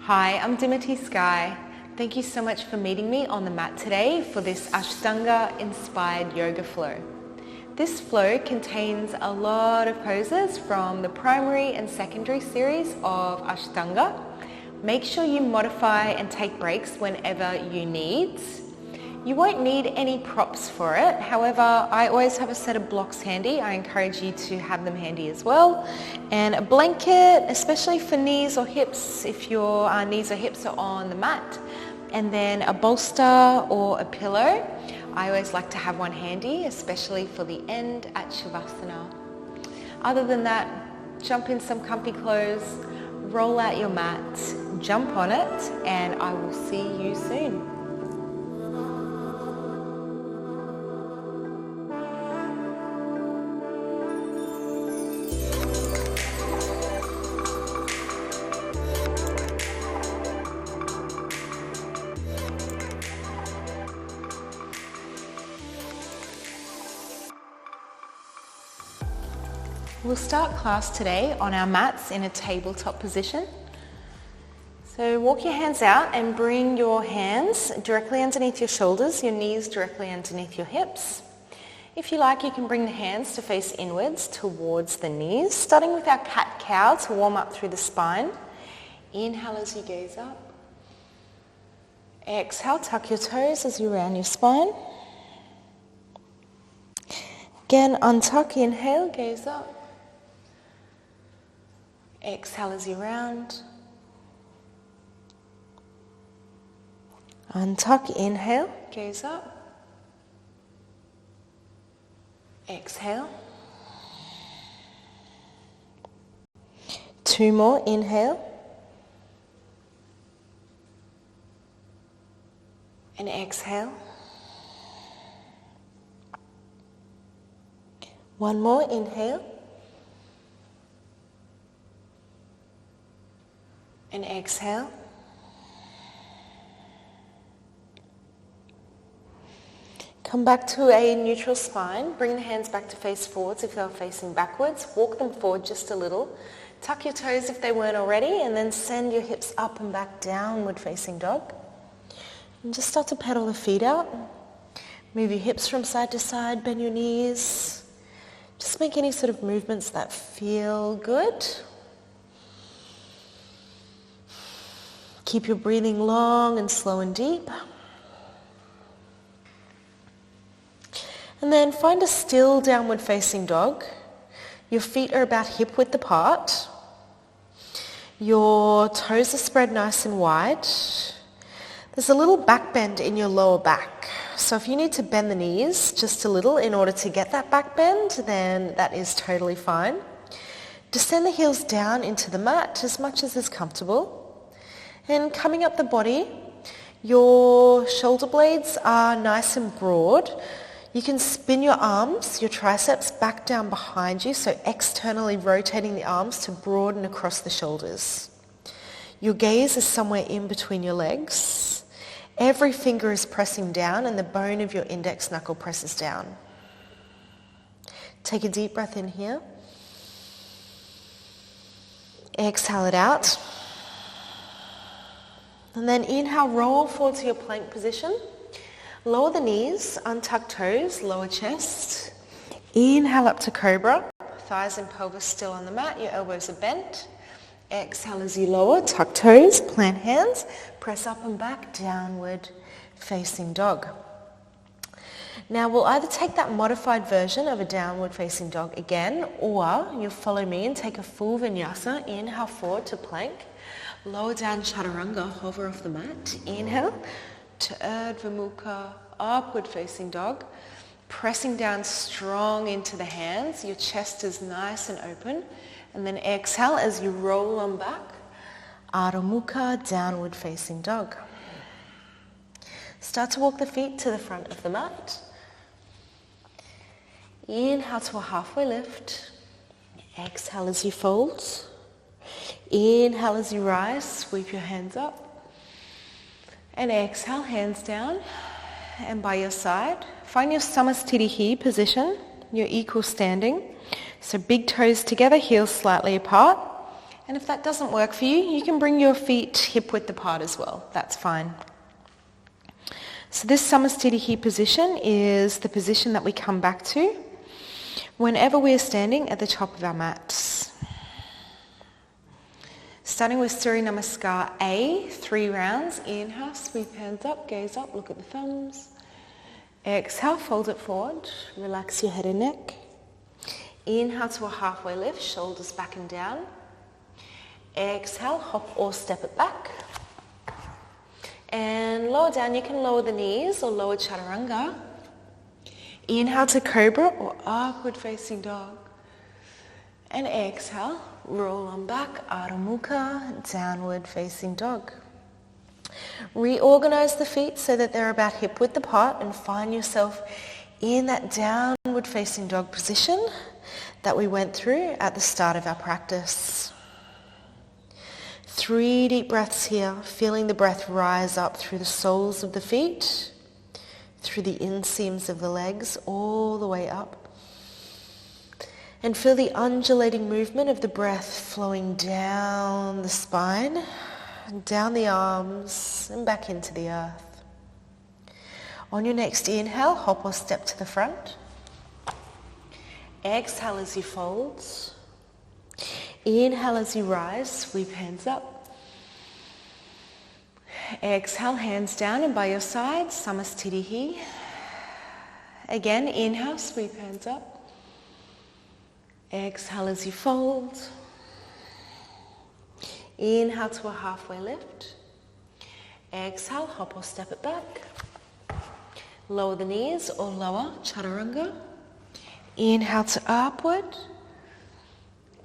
Hi, I'm Dimity Sky. Thank you so much for meeting me on the mat today for this Ashtanga inspired yoga flow. This flow contains a lot of poses from the primary and secondary series of Ashtanga. Make sure you modify and take breaks whenever you need. You won't need any props for it. However, I always have a set of blocks handy. I encourage you to have them handy as well. And a blanket, especially for knees or hips, if your knees or hips are on the mat. And then a bolster or a pillow. I always like to have one handy, especially for the end at Shavasana. Other than that, jump in some comfy clothes, roll out your mat, jump on it, and I will see you soon. We'll start class today on our mats in a tabletop position. So walk your hands out and bring your hands directly underneath your shoulders, your knees directly underneath your hips. If you like, you can bring the hands to face inwards towards the knees, starting with our cat-cow to warm up through the spine. Inhale as you gaze up. Exhale, tuck your toes as you round your spine. Again, untuck, inhale, gaze up. Exhale as you round. Untuck, inhale, gaze up. Exhale. 2 more, inhale. And exhale. 1 more, inhale. And exhale. Come back to a neutral spine. Bring the hands back to face forwards if they're facing backwards. Walk them forward just a little. Tuck your toes if they weren't already, and then send your hips up and back, downward facing dog. And just start to pedal the feet out. Move your hips from side to side, bend your knees. Just make any sort of movements that feel good. Keep your breathing long and slow and deep. And then find a still downward facing dog. Your feet are about hip width apart. Your toes are spread nice and wide. There's a little back bend in your lower back. So if you need to bend the knees just a little in order to get that back bend, then that is totally fine. Descend the heels down into the mat as much as is comfortable. And coming up the body, your shoulder blades are nice and broad. You can spin your arms, your triceps back down behind you, so externally rotating the arms to broaden across the shoulders. Your gaze is somewhere in between your legs. Every finger is pressing down and the bone of your index knuckle presses down. Take a deep breath in here. Exhale it out. And then inhale, roll forward to your plank position. Lower the knees, untuck toes, lower chest. Inhale up to cobra. Thighs and pelvis still on the mat, your elbows are bent. Exhale as you lower, tuck toes, plant hands, press up and back, downward facing dog. Now we'll either take that modified version of a downward facing dog again, or you'll follow me and take a full vinyasa. Inhale forward to plank. Lower down chaturanga, hover off the mat. Inhale to Urdhva Mukha, upward facing dog. Pressing down strong into the hands. Your chest is nice and open. And then exhale as you roll on back. Adho Mukha, downward facing dog. Start to walk the feet to the front of the mat. Inhale to a halfway lift. Exhale as you fold. Inhale as you rise, sweep your hands up. And exhale, hands down. And by your side, find your Samasthiti position, your equal standing. So big toes together, heels slightly apart. And if that doesn't work for you, you can bring your feet hip width apart as well. That's fine. So this Samasthiti position is the position that we come back to whenever we are standing at the top of our mats. Starting with Surya Namaskar A, 3 rounds. Inhale, sweep hands up, gaze up, look at the thumbs. Exhale, fold it forward, relax your head and neck. Inhale to a halfway lift, shoulders back and down. Exhale, hop or step it back. And lower down, you can lower the knees or lower chaturanga. Inhale to cobra or upward facing dog. And exhale, roll on back, Adho Mukha, downward facing dog. Reorganize the feet so that they're about hip width apart and find yourself in that downward facing dog position that we went through at the start of our practice. 3 deep breaths here, feeling the breath rise up through the soles of the feet, through the inseams of the legs, all the way up. And feel the undulating movement of the breath flowing down the spine, down the arms, and back into the earth. On your next inhale, hop or step to the front. Exhale as you fold. Inhale as you rise, sweep hands up. Exhale, hands down and by your side, Samasthiti. Again, inhale, sweep hands up. Exhale as you fold. Inhale to a halfway lift. Exhale, hop or step it back. Lower the knees or lower, chaturanga. Inhale to upward.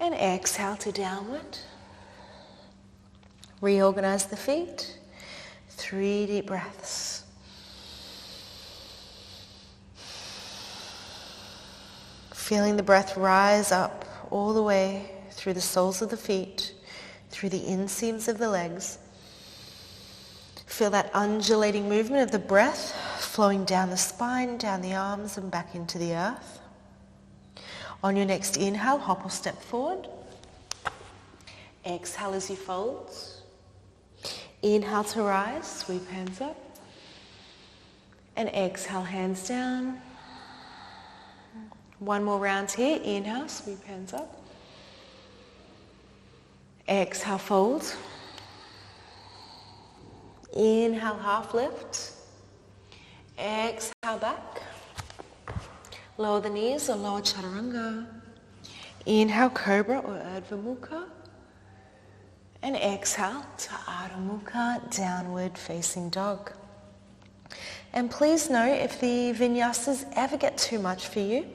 And exhale to downward. Reorganize the feet. 3 deep breaths. Feeling the breath rise up all the way through the soles of the feet, through the inseams of the legs. Feel that undulating movement of the breath flowing down the spine, down the arms and back into the earth. On your next inhale, hop or step forward. Exhale as you fold. Inhale to rise, sweep hands up. And exhale, hands down. 1 more round here. Inhale, sweep hands up. Exhale, fold. Inhale, half lift. Exhale, back. Lower the knees or lower chaturanga. Inhale, cobra or urdhva mukha. And exhale to Adho Mukha, downward facing dog. And please know if the vinyasas ever get too much for you,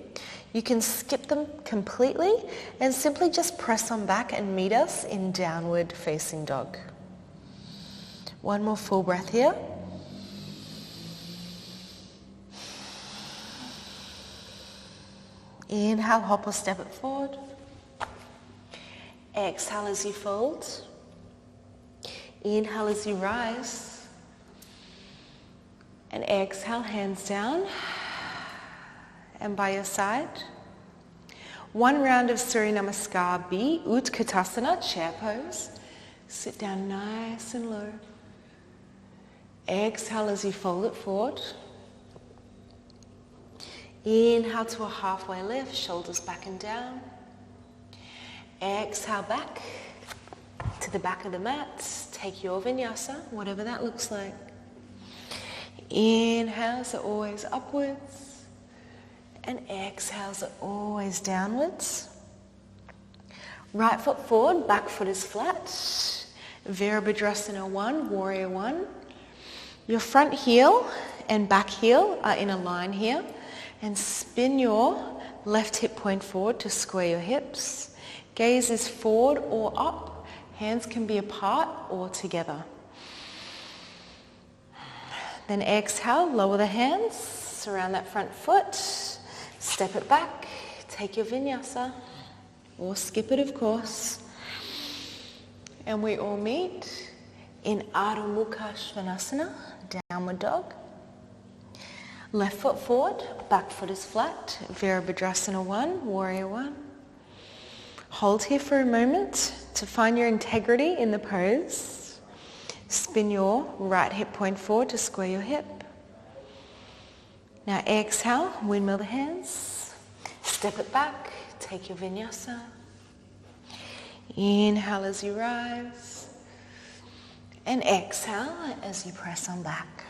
you can skip them completely and simply just press on back and meet us in downward facing dog. 1 more full breath here. Inhale, hop or step it forward. Exhale as you fold. Inhale as you rise. And exhale, hands down. And by your side. 1 round of Surya Namaskar B, Utkatasana, chair pose. Sit down nice and low. Exhale as you fold it forward. Inhale to a halfway lift, shoulders back and down. Exhale back to the back of the mat. Take your vinyasa, whatever that looks like. Inhales are always upwards. And exhales are always downwards. Right foot forward, back foot is flat. Virabhadrasana 1, warrior 1. Your front heel and back heel are in a line here. And spin your left hip point forward to square your hips. Gaze is forward or up. Hands can be apart or together. Then exhale, lower the hands, surround that front foot, step it back, take your vinyasa, or skip it of course. And we all meet in Adho Mukha Svanasana, downward dog. Left foot forward, back foot is flat, Virabhadrasana 1, warrior 1. Hold here for a moment To find your integrity in the pose, spin your right hip point forward to square your hip. Now exhale, windmill the hands, step it back, take your vinyasa. Inhale as you rise, and exhale as you press on back.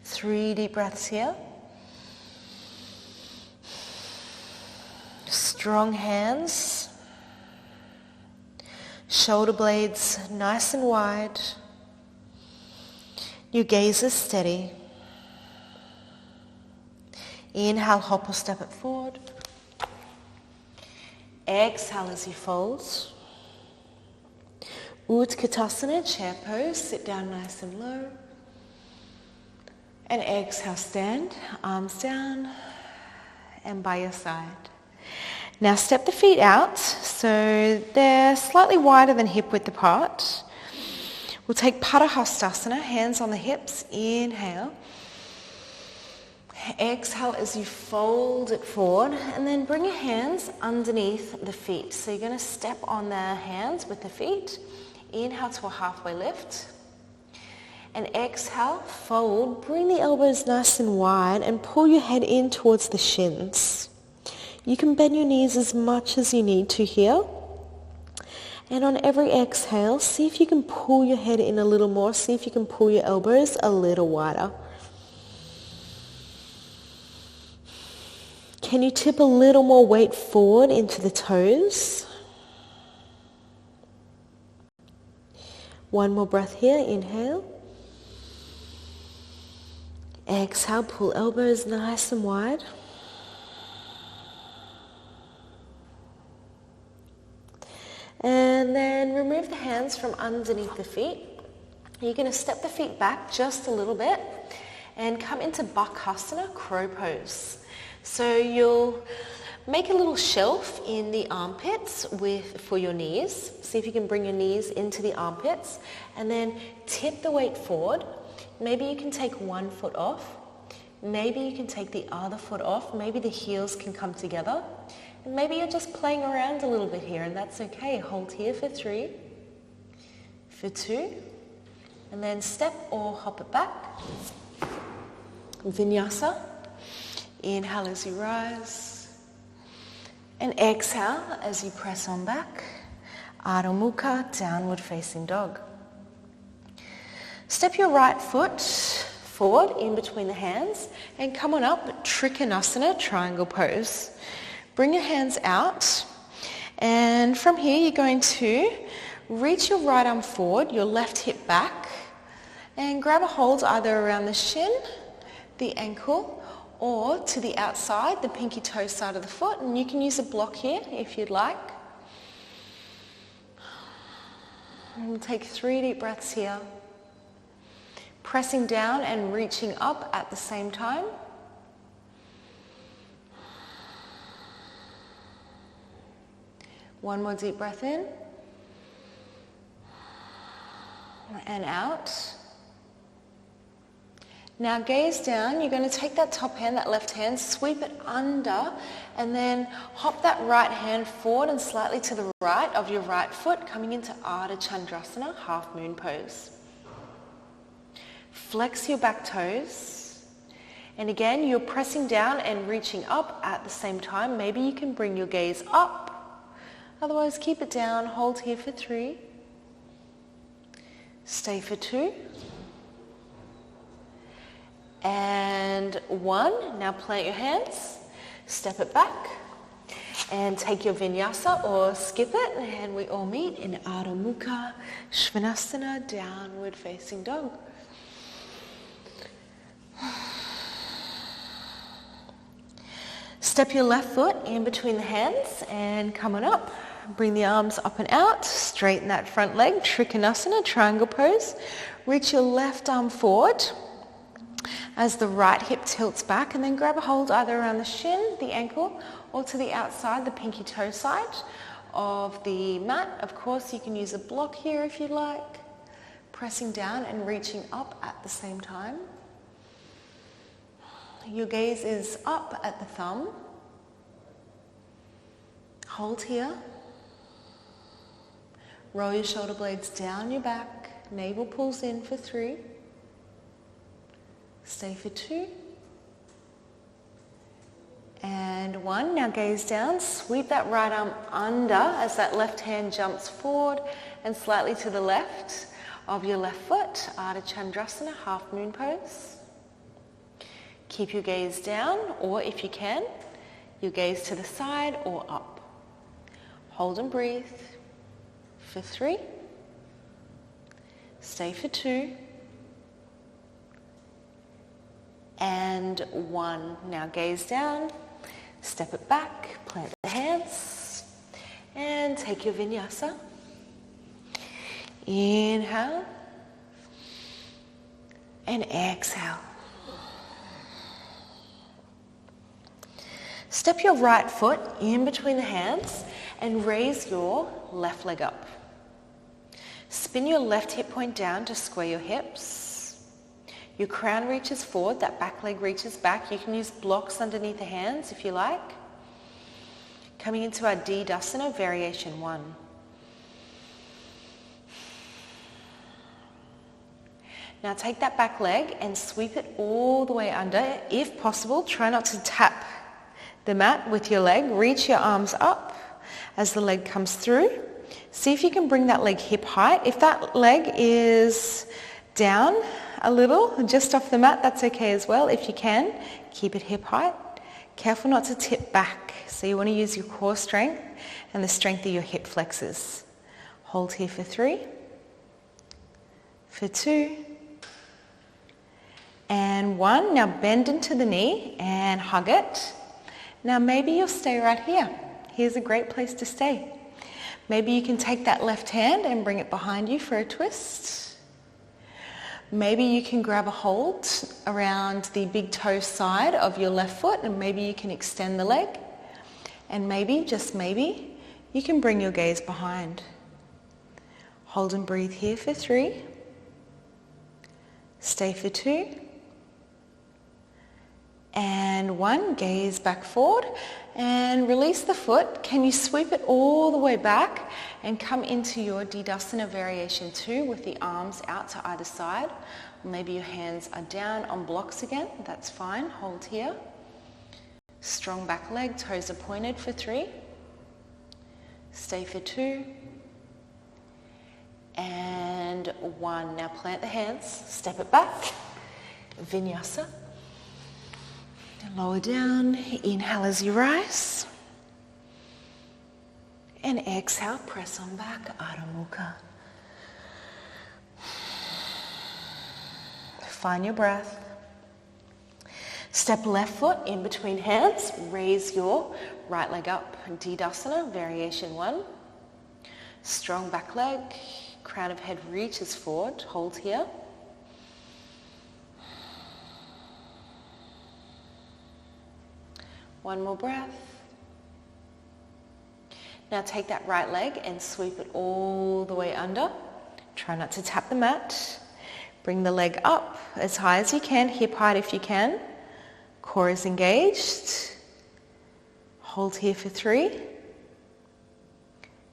3 deep breaths here. Strong hands, shoulder blades nice and wide, your gaze is steady. Inhale, hop or step it forward. Exhale as you fold. Utkatasana, chair pose, sit down nice and low. And exhale, stand, arms down and by your side. Now step the feet out so they're slightly wider than hip width apart. We'll take Padahastasana, hands on the hips, inhale. Exhale as you fold it forward and then bring your hands underneath the feet. So you're going to step on the hands with the feet. Inhale to a halfway lift. And exhale, fold, bring the elbows nice and wide and pull your head in towards the shins. You can bend your knees as much as you need to here. And on every exhale, see if you can pull your head in a little more. See if you can pull your elbows a little wider. Can you tip a little more weight forward into the toes? One more breath here, inhale. Exhale, pull elbows nice and wide. And then remove the hands from underneath the feet. You're going to step the feet back just a little bit and come into Bakhasana, crow pose. So you'll make a little shelf in the armpits for your knees. See if you can bring your knees into the armpits and then tip the weight forward. Maybe you can take one foot off. Maybe you can take the other foot off. Maybe the heels can come together. And maybe you're just playing around a little bit here, and that's okay. Hold here for 3, for 2, and then step or hop it back. Vinyasa. Inhale as you rise. And exhale as you press on back. Adho Mukha, downward facing dog. Step your right foot forward in between the hands and come on up, Trikonasana, triangle pose. Bring your hands out, and from here you're going to reach your right arm forward, your left hip back, and grab a hold either around the shin, the ankle, or to the outside, the pinky toe side of the foot, and you can use a block here if you'd like. And we'll take 3 deep breaths here, pressing down and reaching up at the same time. One more deep breath in and out. Now gaze down. You're going to take that top hand, that left hand, sweep it under, and then hop that right hand forward and slightly to the right of your right foot, coming into Ardha Chandrasana, half moon pose. Flex your back toes. And again, you're pressing down and reaching up at the same time. Maybe you can bring your gaze up. Otherwise, keep it down. Hold here for 3. Stay for 2. And 1. Now plant your hands. Step it back. And take your vinyasa or skip it. And we all meet in Adho Mukha, Svanasana, downward facing dog. Step your left foot in between the hands and come on up. Bring the arms up and out. Straighten that front leg. Trikonasana, triangle pose. Reach your left arm forward as the right hip tilts back, and then grab a hold either around the shin, the ankle, or to the outside, the pinky toe side of the mat. Of course, you can use a block here if you like. Pressing down and reaching up at the same time. Your gaze is up at the thumb. Hold here. Roll your shoulder blades down your back. Navel pulls in for 3. Stay for 2. And 1. Now gaze down. Sweep that right arm under as that left hand jumps forward and slightly to the left of your left foot. Ardha Chandrasana, half moon pose. Keep your gaze down, or if you can, your gaze to the side or up. Hold and breathe for 3. Stay for 2. And 1. Now gaze down, step it back, plant the hands, and take your vinyasa. Inhale and exhale. Step your right foot in between the hands and raise your left leg up. Spin your left hip point down to square your hips. Your crown reaches forward, that back leg reaches back. You can use blocks underneath the hands if you like. Coming into our Didasana, variation 1. Now take that back leg and sweep it all the way under. If possible, try not to tap the mat with your leg. Reach your arms up as the leg comes through. See if you can bring that leg hip height. If that leg is down a little, just off the mat, that's okay as well. If you can, keep it hip height. Careful not to tip back. So you want to use your core strength and the strength of your hip flexors. Hold here for 3, for 2, and 1. Now bend into the knee and hug it. Now maybe you'll stay right here. Here's a great place to stay. Maybe you can take that left hand and bring it behind you for a twist. Maybe you can grab a hold around the big toe side of your left foot, and maybe you can extend the leg. And maybe, just maybe, you can bring your gaze behind. Hold and breathe here for 3. Stay for 2. And 1, gaze back forward and release the foot. Can you sweep it all the way back and come into your Didasana variation 2 with the arms out to either side. Maybe your hands are down on blocks again. That's fine. Hold here. Strong back leg, toes are pointed for 3. Stay for 2. And 1. Now plant the hands, step it back. Vinyasa. Lower down, inhale as you rise. And exhale, press on back, Adho Mukha. Find your breath. Step left foot in between hands, raise your right leg up. Didasana, variation 1. Strong back leg, crown of head reaches forward, hold here. One more breath. Now take that right leg and sweep it all the way under. Try not to tap the mat. Bring the leg up as high as you can, hip height if you can. Core is engaged. Hold here for 3.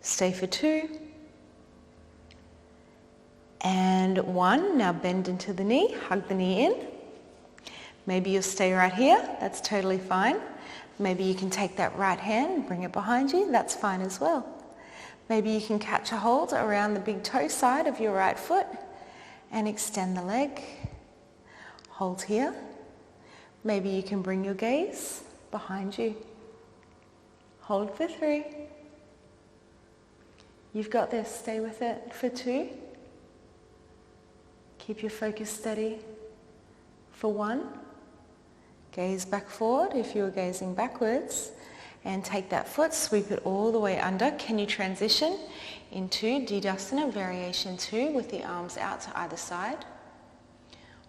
Stay for 2. And 1. Now bend into the knee, hug the knee in. Maybe you'll stay right here, that's totally fine. Maybe you can take that right hand and bring it behind you. That's fine as well. Maybe you can catch a hold around the big toe side of your right foot and extend the leg. Hold here. Maybe you can bring your gaze behind you. Hold for 3. You've got this. Stay with it for 2. Keep your focus steady for 1. Gaze back forward if you're gazing backwards, and take that foot, sweep it all the way under. Can you transition into Didasana variation 2 with the arms out to either side?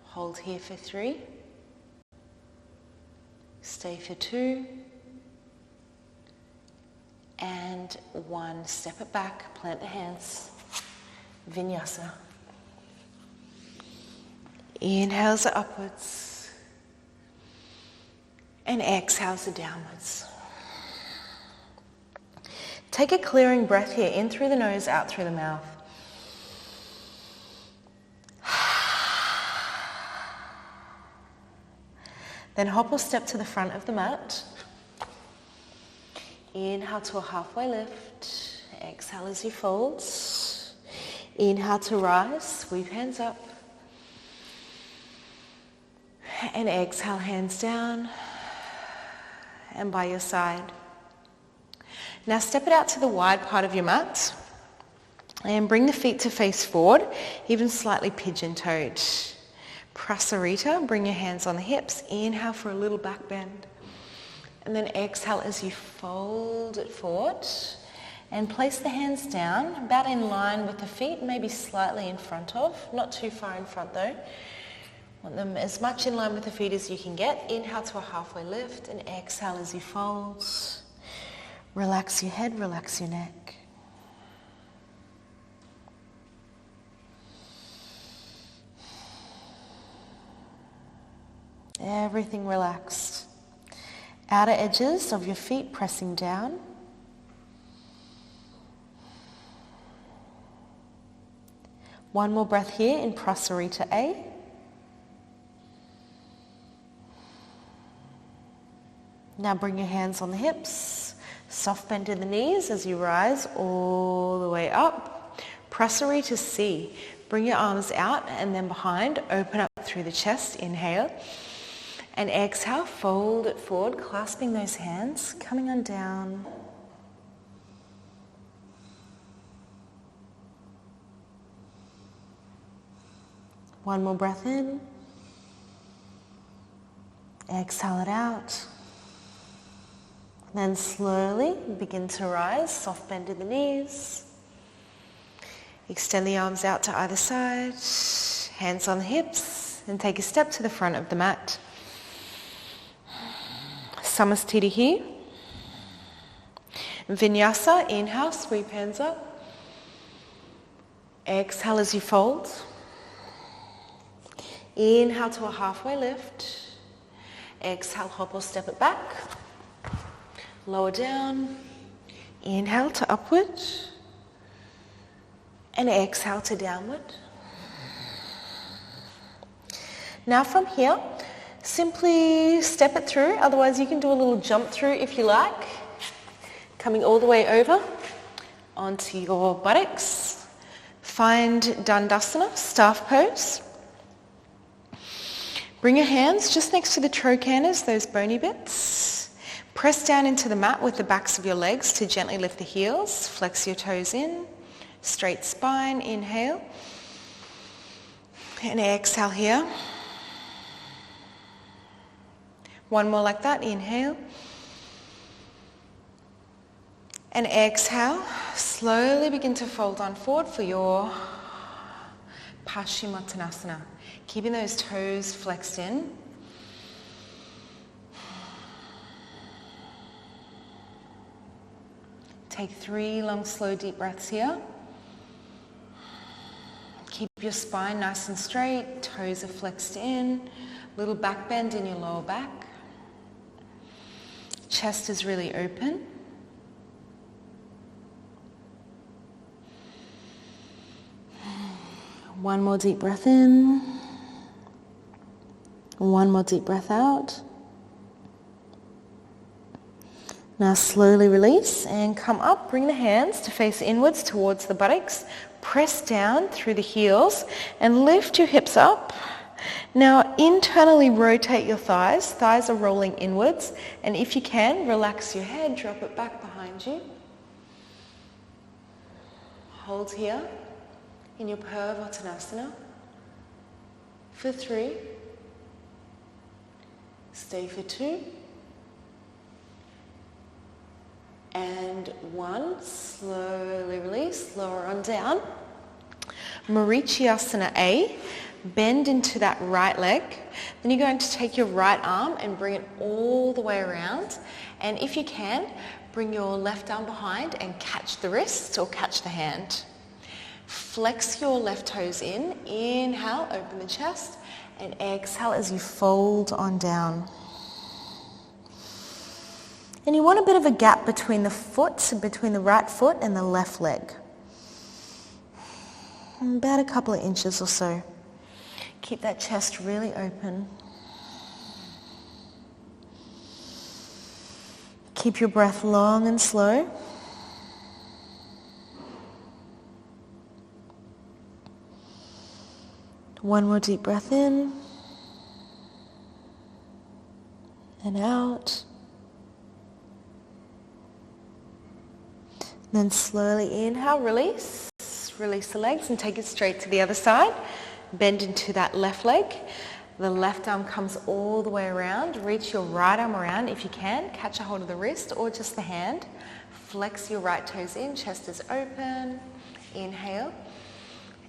Hold here for 3. Stay for 2. And 1. Step it back, plant the hands. Vinyasa. Inhales are upwards. And exhales are downwards. Take a clearing breath here, in through the nose, out through the mouth. Then hop or step to the front of the mat. Inhale to a halfway lift. Exhale as you fold. Inhale to rise, sweep hands up. And exhale, hands down and by your side. Now step it out to the wide part of your mat and bring the feet to face forward, even slightly pigeon-toed. Prasarita, bring your hands on the hips. Inhale for a little back bend. And then exhale as you fold it forward. And place the hands down, about in line with the feet, maybe slightly in front of, not too far in front though. Want them as much in line with the feet as you can get. Inhale to a halfway lift and exhale as you fold. Relax your head, relax your neck. Everything relaxed. Outer edges of your feet pressing down. One more breath here in Prasarita A. Now bring your hands on the hips. Soft bend in the knees as you rise all the way up. Prasarita C. Bring your arms out and then behind. Open up through the chest. Inhale. And exhale, fold it forward, clasping those hands, coming on down. One more breath in. Exhale it out. Then slowly begin to rise, soft bend in the knees. Extend the arms out to either side, hands on the hips, and take a step to the front of the mat. Samastiti here. Vinyasa, inhale, sweep hands up. Exhale as you fold. Inhale to a halfway lift. Exhale, hop or step it back. Lower down. Inhale to upward. And exhale to downward. Now from here, simply step it through. Otherwise you can do a little jump through if you like. Coming all the way over onto your buttocks. Find Dandasana, staff pose. Bring your hands just next to the trochanters, those bony bits. Press down into the mat with the backs of your legs to gently lift the heels. Flex your toes in. Straight spine, inhale. And exhale here. One more like that, inhale. And exhale, slowly begin to fold on forward for your Paschimottanasana. Keeping those toes flexed in. Take 3 long, slow, deep breaths here. Keep your spine nice and straight, toes are flexed in, little back bend in your lower back. Chest is really open. One more deep breath in. One more deep breath out. Now slowly release and come up. Bring the hands to face inwards towards the buttocks. Press down through the heels and lift your hips up. Now internally rotate your thighs. Thighs are rolling inwards. And if you can, relax your head, drop it back behind you. Hold here in your Purvottanasana for 3. Stay for 2. And 1. Slowly release, lower on down. Marichyasana A. Bend into that right leg. Then you're going to take your right arm and bring it all the way around. And if you can, bring your left arm behind and catch the wrist or catch the hand. Flex your left toes in. Inhale, open the chest. And exhale as you fold on down. And you want a bit of a gap between between the right foot and the left leg. About a couple of inches or so. Keep that chest really open. Keep your breath long and slow. One more deep breath in and out. Then slowly inhale, release. Release the legs and take it straight to the other side. Bend into that left leg. The left arm comes all the way around. Reach your right arm around if you can. Catch a hold of the wrist or just the hand. Flex your right toes in. Chest is open. Inhale.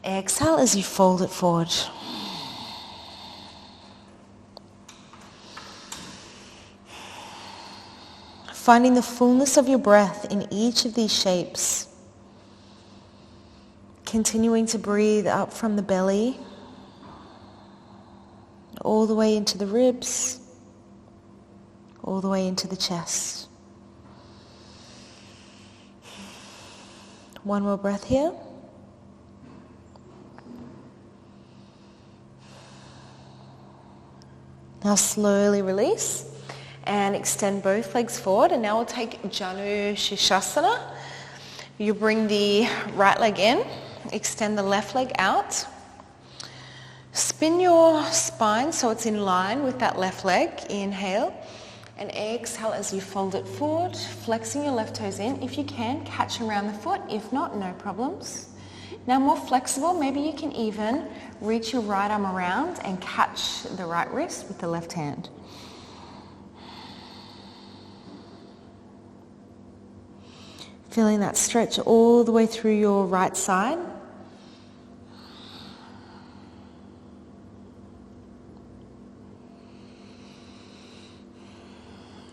Exhale as you fold it forward. Finding the fullness of your breath in each of these shapes. Continuing to breathe up from the belly, all the way into the ribs, all the way into the chest. One more breath here. Now slowly release and extend both legs forward, and now we'll take Janu Shirshasana. You bring the right leg in, extend the left leg out. Spin your spine so it's in line with that left leg. Inhale and exhale as you fold it forward, flexing your left toes in. If you can, catch around the foot. If not, no problems. Now more flexible, maybe you can even reach your right arm around and catch the right wrist with the left hand. Feeling that stretch all the way through your right side.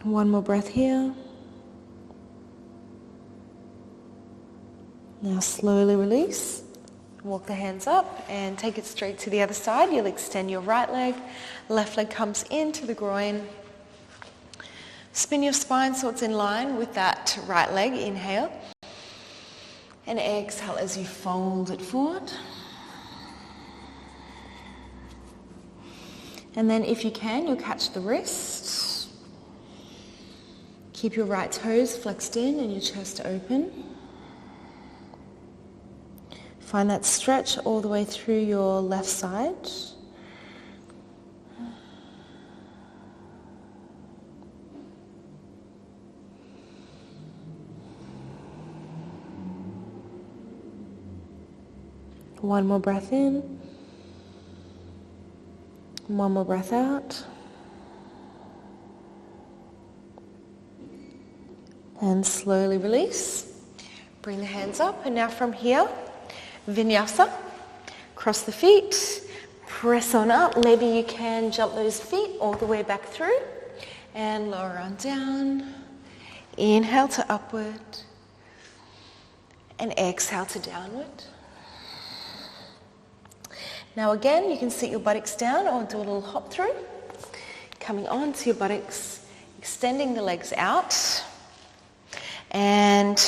One more breath here. Now slowly release. Walk the hands up and take it straight to the other side. You'll extend your right leg. Left leg comes into the groin. Spin your spine so it's in line with that right leg. Inhale. And exhale as you fold it forward. And then if you can, you'll catch the wrists. Keep your right toes flexed in and your chest open. Find that stretch all the way through your left side. One more breath in. One more breath out. And slowly release. Bring the hands up, and now from here, Vinyasa. Cross the feet, press on up. Maybe you can jump those feet all the way back through and lower on down. Inhale to upward and exhale to downward. Now again, you can sit your buttocks down or do a little hop through. Coming on to your buttocks, extending the legs out. And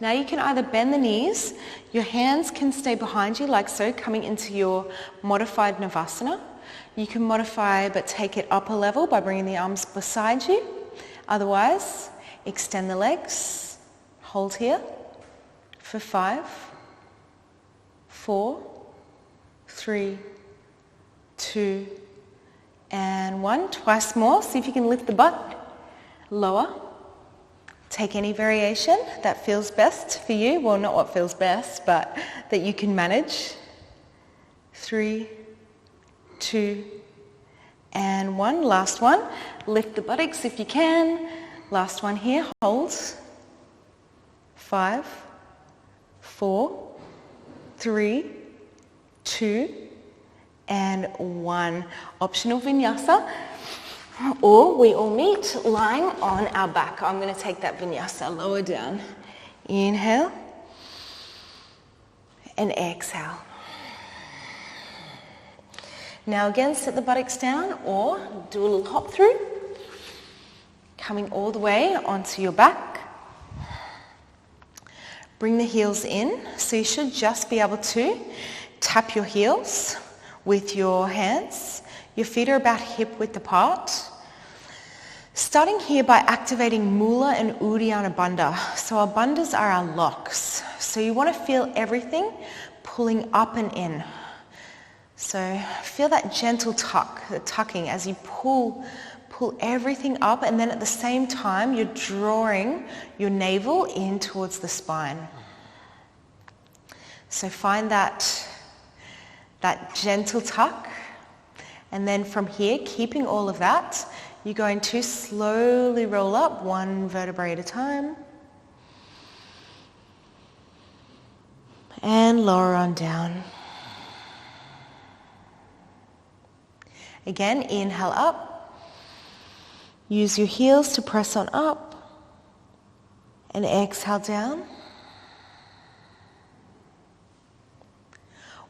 now you can either bend the knees, your hands can stay behind you like so, coming into your modified Navasana. You can modify but take it up a level by bringing the arms beside you. Otherwise, extend the legs, hold here for 5, 4, 3, 2, and 1. Twice more. See if you can lift the butt. Lower. Take any variation that feels best for you. Well, not what feels best, but that you can manage. 3, 2, and 1. Last one. Lift the buttocks if you can. Last one here. Hold. 5, 4, 3, 2, and 1. Optional vinyasa, or we all meet lying on our back. I'm going to take that vinyasa lower down. Inhale and exhale. Now again, sit the buttocks down or do a little hop through. coming all the way onto your back. Bring the heels in, so you should just be able to tap your heels with your hands. Your feet are about hip width apart. Starting here by activating Mula and Uddiyana Bandha. So our bandhas are our locks. So you want to feel everything pulling up and in. So feel that gentle tuck, the tucking as you pull everything up, and then at the same time you're drawing your navel in towards the spine. So find that gentle tuck, and then from here, keeping all of that, you're going to slowly roll up one vertebrae at a time and lower on down. Again, inhale up. Use your heels to press on up, and exhale down.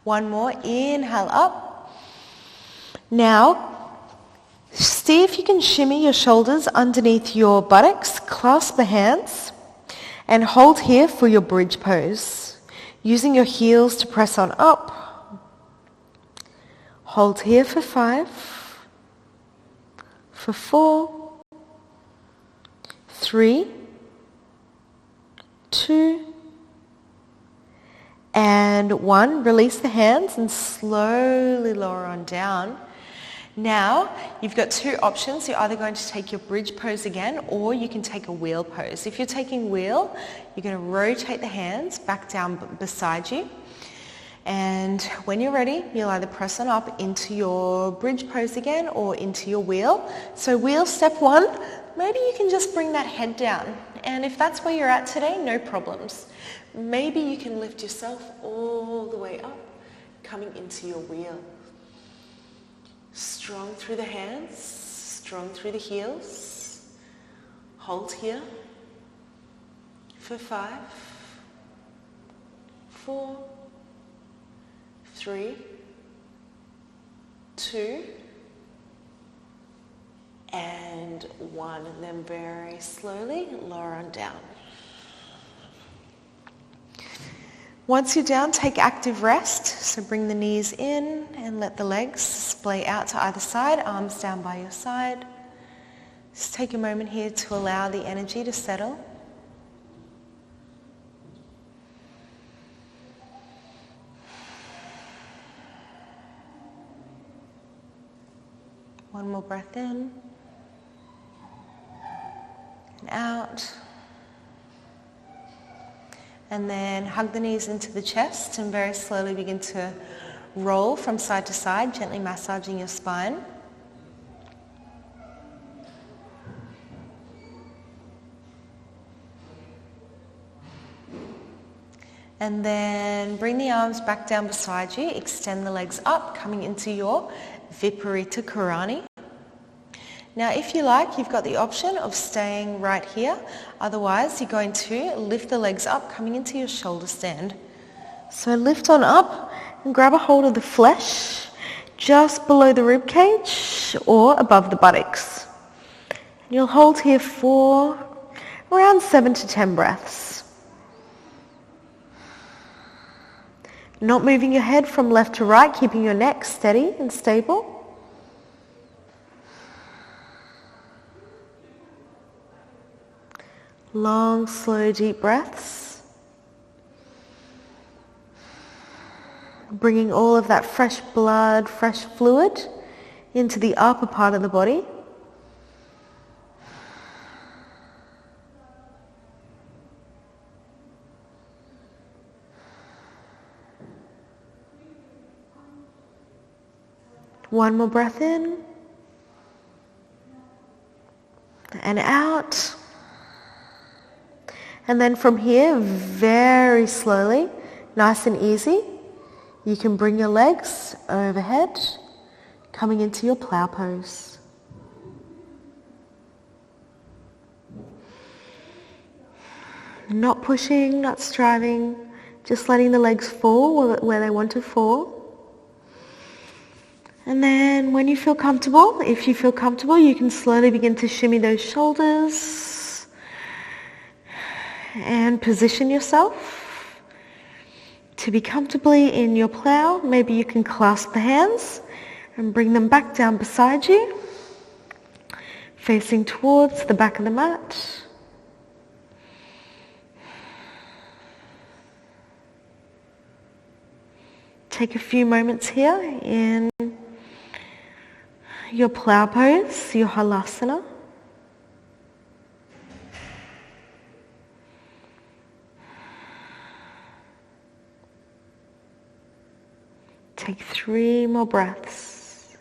One more, inhale up. Now, see if you can shimmy your shoulders underneath your buttocks, clasp the hands, and hold here for your bridge pose. Using your heels to press on up. Hold here for 5, for 4, 3, 2, and 1. Release the hands and slowly lower on down. Now, you've got two options. You're either going to take your bridge pose again, or you can take a wheel pose. If you're taking wheel, you're going to rotate the hands back down beside you. And when you're ready, you'll either press on up into your bridge pose again or into your wheel. So wheel, step 1, maybe you can just bring that head down. And if that's where you're at today, no problems. Maybe you can lift yourself all the way up, coming into your wheel. Strong through the hands, strong through the heels. Hold here for 5, 4, 3, 2, and 1. And then very slowly lower on down. Once you're down, take active rest. So bring the knees in and let the legs splay out to either side, arms down by your side. Just take a moment here to allow the energy to settle. One more breath in and out. And then hug the knees into the chest and very slowly begin to roll from side to side, gently massaging your spine. And then bring the arms back down beside you, extend the legs up, coming into your Viparita Karani. Now, if you like, you've got the option of staying right here. Otherwise, you're going to lift the legs up, coming into your shoulder stand. So lift on up and grab a hold of the flesh just below the rib cage or above the buttocks. You'll hold here for around 7 to 10 breaths. Not moving your head from left to right, keeping your neck steady and stable. Long, slow, deep breaths. Bringing all of that fresh blood, fresh fluid into the upper part of the body. One more breath in and out. And then from here, very slowly, nice and easy, you can bring your legs overhead, coming into your plow pose. Not pushing, not striving, just letting the legs fall where they want to fall. And then when you feel comfortable, if you feel comfortable, you can slowly begin to shimmy those shoulders and position yourself to be comfortably in your plow. Maybe you can clasp the hands and bring them back down beside you, facing towards the back of the mat. Take a few moments here in your plow pose, your halasana. Take 3 more breaths.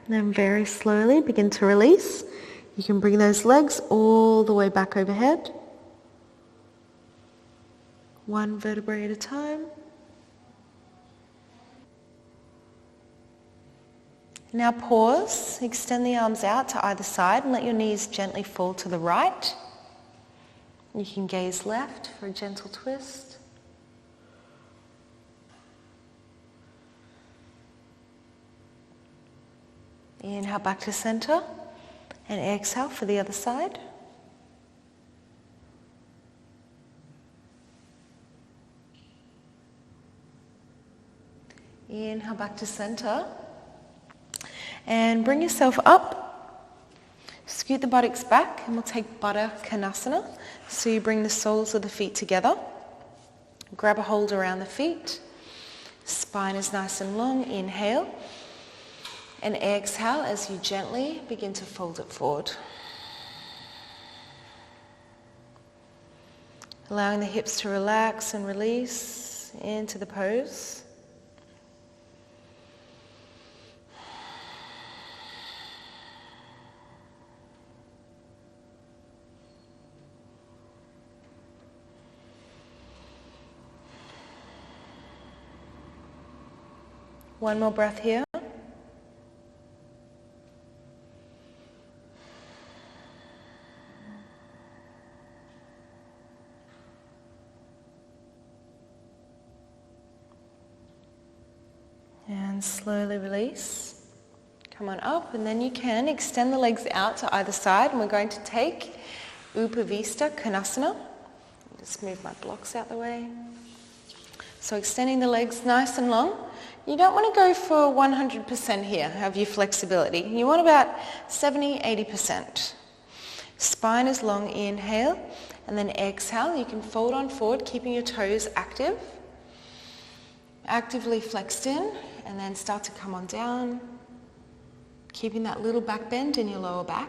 Then very slowly begin to release. You can bring those legs all the way back overhead. 1 vertebrae at a time. Now pause, extend the arms out to either side and let your knees gently fall to the right. You can gaze left for a gentle twist. Inhale back to center and exhale for the other side. Inhale back to center and bring yourself up. Scoot the buttocks back and we'll take Baddha Konasana. So you bring the soles of the feet together. Grab a hold around the feet. Spine is nice and long. Inhale. And exhale as you gently begin to fold it forward. Allowing the hips to relax and release into the pose. One more breath here. And slowly release. Come on up, and then you can extend the legs out to either side, and we're going to take Upavista Konasana. Just move my blocks out the way. So extending the legs nice and long. You don't want to go for 100% here of your flexibility. You want about 70-80%. Spine is long. Inhale, and then exhale. You can fold on forward, keeping your toes active. Actively flexed in, and then start to come on down, keeping that little back bend in your lower back.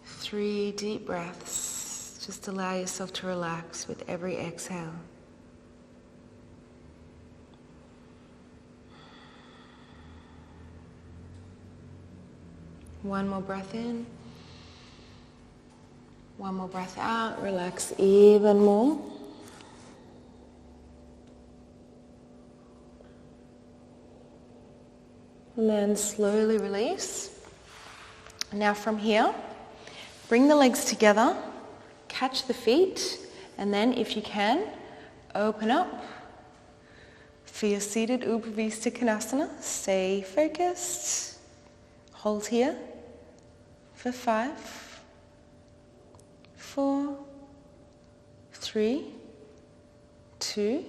Three deep breaths. Just allow yourself to relax with every exhale. One more breath in. One more breath out. Relax even more. And then slowly release. Now from here, bring the legs together, catch the feet, and then if you can, open up for your seated Upavista Konasana. Stay focused. Hold here for 5, 4, 3, 2,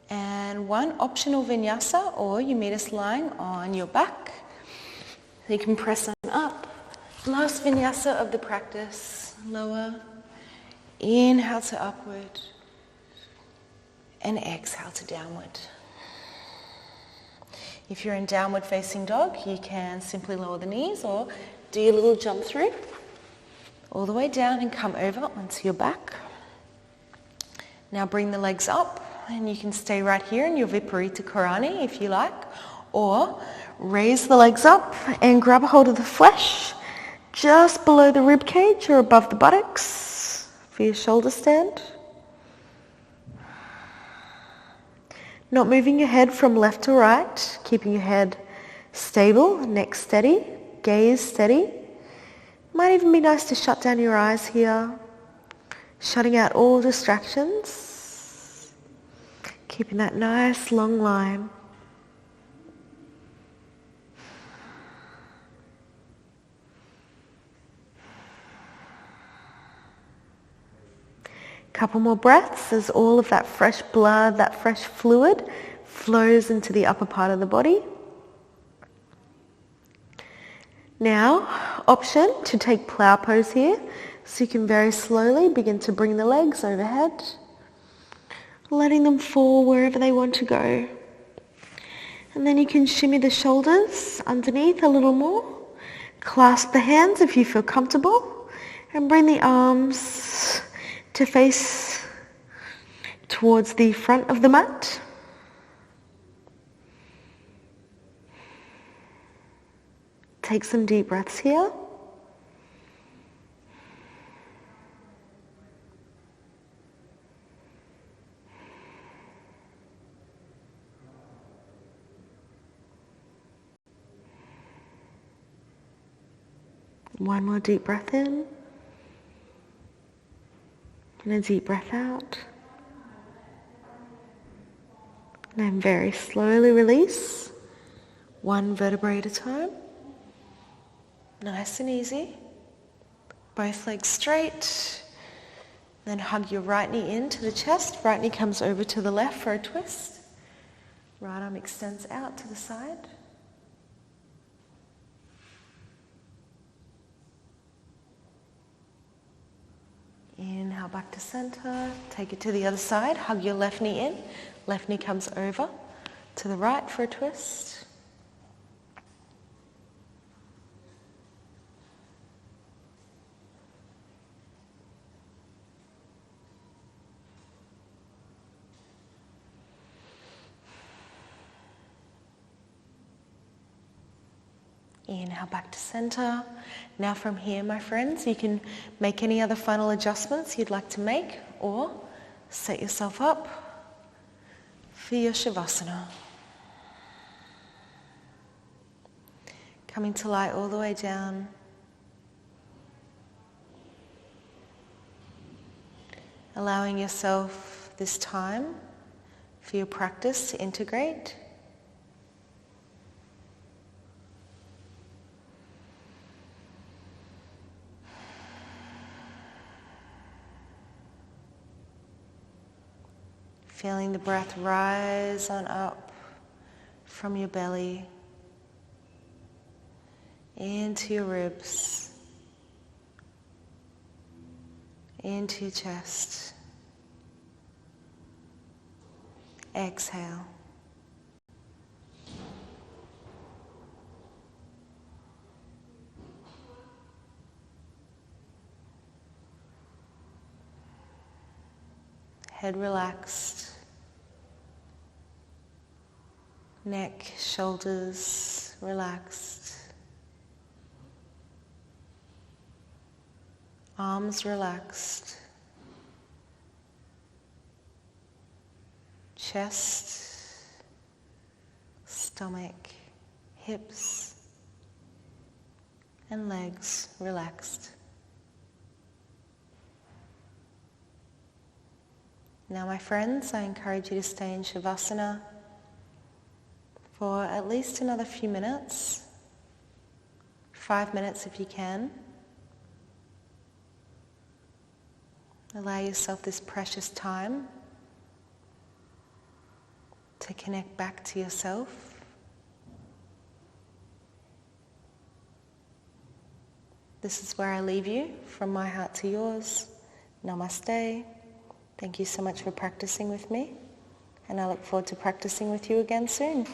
and 1. Optional vinyasa, or you meet us lying on your back. You can press on up. Last vinyasa of the practice. Lower. Inhale to upward. And exhale to downward. If you're in downward facing dog, you can simply lower the knees or do your little jump through all the way down and come over onto your back. Now bring the legs up, and you can stay right here in your Viparita Karani if you like, or raise the legs up and grab a hold of the flesh just below the rib cage or above the buttocks for your shoulder stand. Not moving your head from left to right, keeping your head stable, neck steady, gaze steady. Might even be nice to shut down your eyes here, shutting out all distractions, keeping that nice long line. Couple more breaths as all of that fresh blood, that fresh fluid flows into the upper part of the body. Now, option to take plow pose here. So you can very slowly begin to bring the legs overhead, letting them fall wherever they want to go. And then you can shimmy the shoulders underneath a little more. Clasp the hands if you feel comfortable, and bring the arms to face towards the front of the mat. Take some deep breaths here. One more deep breath in. And a deep breath out. And then very slowly release, one vertebrae at a time. Nice and easy. Both legs straight. Then hug your right knee into the chest. Right knee comes over to the left for a twist. Right arm extends out to the side. Inhale back to center. Take it to the other side. Hug your left knee in. Left knee comes over to the right for a twist. Inhale back to center. Now from here, my friends, you can make any other final adjustments you'd like to make, or set yourself up for your Shavasana. Coming to lie all the way down. Allowing yourself this time for your practice to integrate. Feeling the breath rise on up from your belly into your ribs, into your chest. Exhale. Head relaxed. Neck, shoulders relaxed. Arms relaxed. Chest, stomach, hips, and legs relaxed. Now, my friends, I encourage you to stay in Shavasana for at least another few minutes, 5 minutes if you can. Allow yourself this precious time to connect back to yourself. This is where I leave you, from my heart to yours. Namaste. Thank you so much for practicing with me, and I look forward to practicing with you again soon.